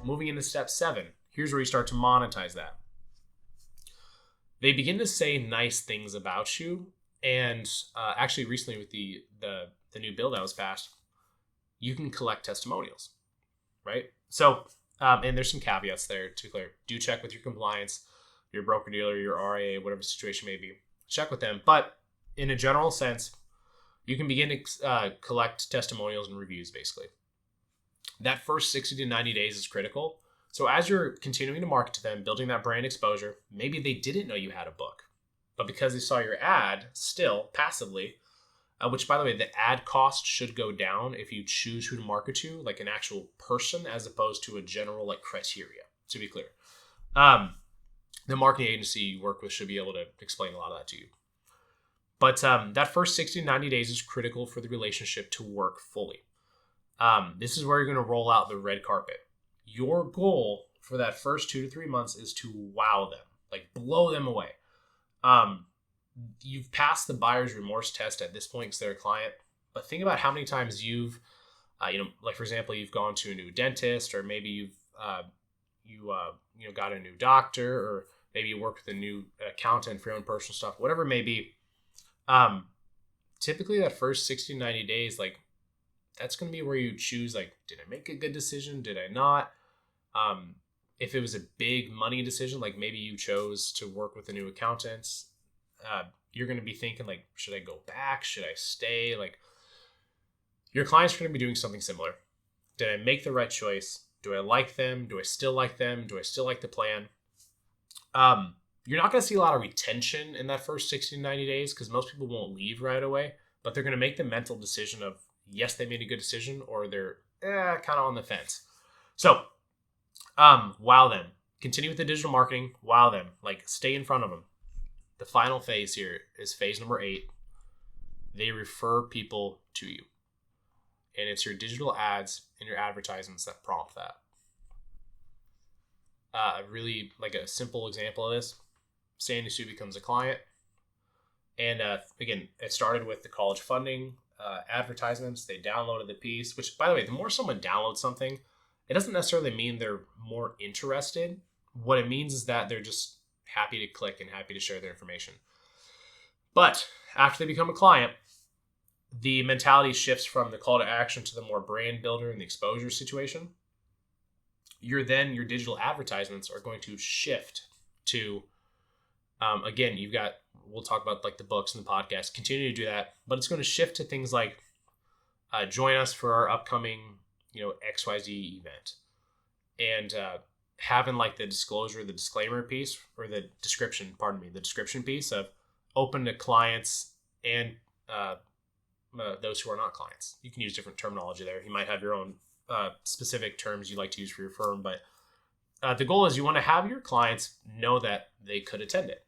moving into step 7, here's where you start to monetize that. They begin to say nice things about you. And actually recently with the new bill that was passed, you can collect testimonials, right? So, and there's some caveats there to clear. Do check with your compliance, your broker dealer, your RIA, whatever the situation may be. Check with them. But in a general sense, you can begin to collect testimonials and reviews, basically. That first 60 to 90 days is critical. So as you're continuing to market to them, building that brand exposure, maybe they didn't know you had a book, but because they saw your ad still passively, which by the way, the ad cost should go down if you choose who to market to, like an actual person, as opposed to a general like criteria, to be clear. The marketing agency you work with should be able to explain a lot of that to you. But that first 60 to 90 days is critical for the relationship to work fully. This is where you're going to roll out the red carpet. Your goal for that first 2 to 3 months is to wow them, like blow them away. You've passed the buyer's remorse test at this point because they're a client, but think about how many times you've, like for example, you've gone to a new dentist, or maybe you've, got a new doctor, or maybe you work with a new accountant for your own personal stuff, whatever it may be. Typically that first 60 to 90 days, like that's going to be where you choose, like, did I make a good decision? Did I not? If it was a big money decision, like maybe you chose to work with a new accountant, you're going to be thinking like, should I go back? Should I stay? Like your clients are going to be doing something similar. Did I make the right choice? Do I like them? Do I still like them? Do I still like the plan? You're not going to see a lot of retention in that first 60 to 90 days because most people won't leave right away, but they're going to make the mental decision of, yes, they made a good decision, or they're kind of on the fence. So, wow them. Continue with the digital marketing. Wow them. Like, stay in front of them. The final phase here is phase number 8. They refer people to you. And it's your digital ads and your advertisements that prompt that. Really, like a simple example of this, Sandy Sue becomes a client. And again, it started with the college funding advertisements. They downloaded the piece, which, by the way, the more someone downloads something, it doesn't necessarily mean they're more interested. What it means is that they're just happy to click and happy to share their information. But after they become a client, the mentality shifts from the call to action to the more brand builder and the exposure situation. Your digital advertisements are going to shift to, again, we'll talk about like the books and the podcast, continue to do that, but it's going to shift to things like join us for our upcoming, XYZ event. And having like the disclaimer piece, or the description piece of open to clients and those who are not clients. You can use different terminology there. You might have your own specific terms you like to use for your firm, but the goal is you want to have your clients know that they could attend it.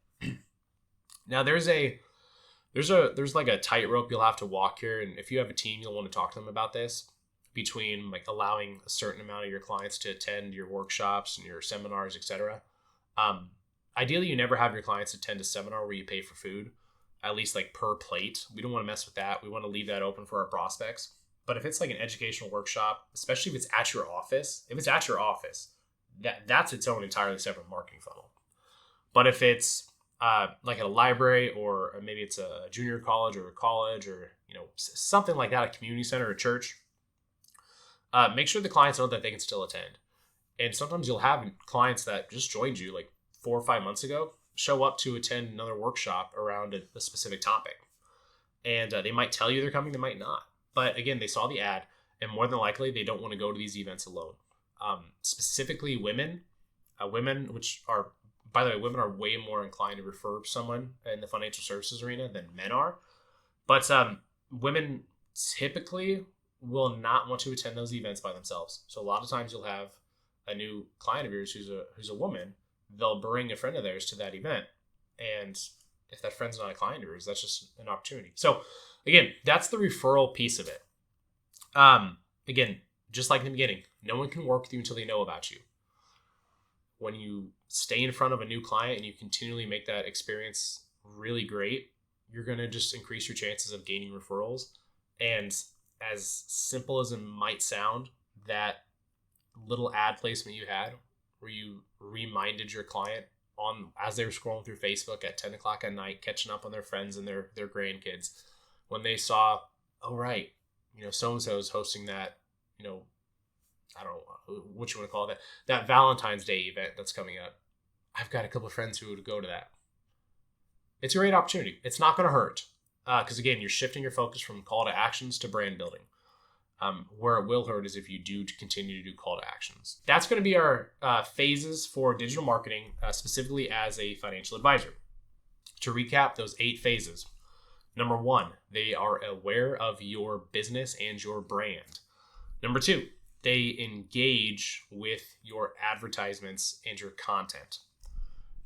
Now there's like a tightrope you'll have to walk here, and if you have a team, you'll want to talk to them about this, between like allowing a certain amount of your clients to attend your workshops and your seminars, etc. Ideally, you never have your clients attend a seminar where you pay for food, at least like per plate. We don't want to mess with that. We want to leave that open for our prospects. But if it's like an educational workshop, especially if it's at your office, that's its own entirely separate marketing funnel. But if it's like at a library, or maybe it's a junior college or a college, or something like that, a community center, a church, make sure the clients know that they can still attend. And sometimes you'll have clients that just joined you like 4 or 5 months ago show up to attend another workshop around a specific topic, and they might tell you they're coming, they might not. But again, they saw the ad, and more than likely, they don't want to go to these events alone. Specifically women, which are, by the way, women are way more inclined to refer someone in the financial services arena than men are. But women typically will not want to attend those events by themselves. So a lot of times you'll have a new client of yours who's a woman. They'll bring a friend of theirs to that event. And if that friend's not a client of yours, that's just an opportunity. So again, that's the referral piece of it. Again, just like in the beginning, no one can work with you until they know about you. When you stay in front of a new client and you continually make that experience really great, you're going to just increase your chances of gaining referrals. And as simple as it might sound, that little ad placement you had where you reminded your client on as they were scrolling through Facebook at 10 o'clock at night, catching up on their friends and their grandkids, when they saw, oh, right, so-and-so is hosting that, I don't know what you want to call it, that Valentine's Day event that's coming up. I've got a couple of friends who would go to that. It's a great opportunity. It's not going to hurt. Because again, you're shifting your focus from call to actions to brand building. Where it will hurt is if you do continue to do call to actions. That's going to be our phases for digital marketing, specifically as a financial advisor. To recap those 8 phases. Number 1, they are aware of your business and your brand. Number 2, they engage with your advertisements and your content.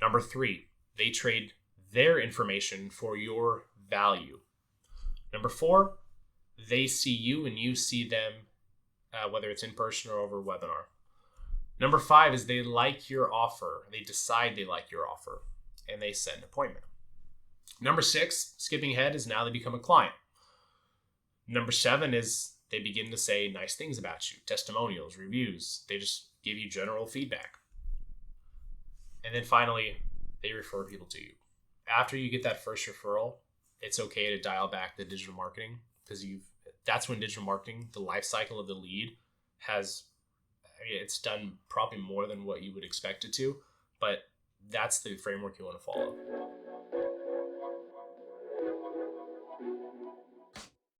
Number 3, they trade their information for your value. Number 4, they see you and you see them, whether it's in person or over webinar. Number 5 is they like your offer. They decide they like your offer and they set an appointment. Number 6, skipping ahead, is now they become a client. Number 7 is they begin to say nice things about you, testimonials, reviews. They just give you general feedback. And then finally, they refer people to you. After you get that first referral, it's okay to dial back the digital marketing, because that's when digital marketing, the life cycle of the lead it's done probably more than what you would expect it to, but that's the framework you want to follow.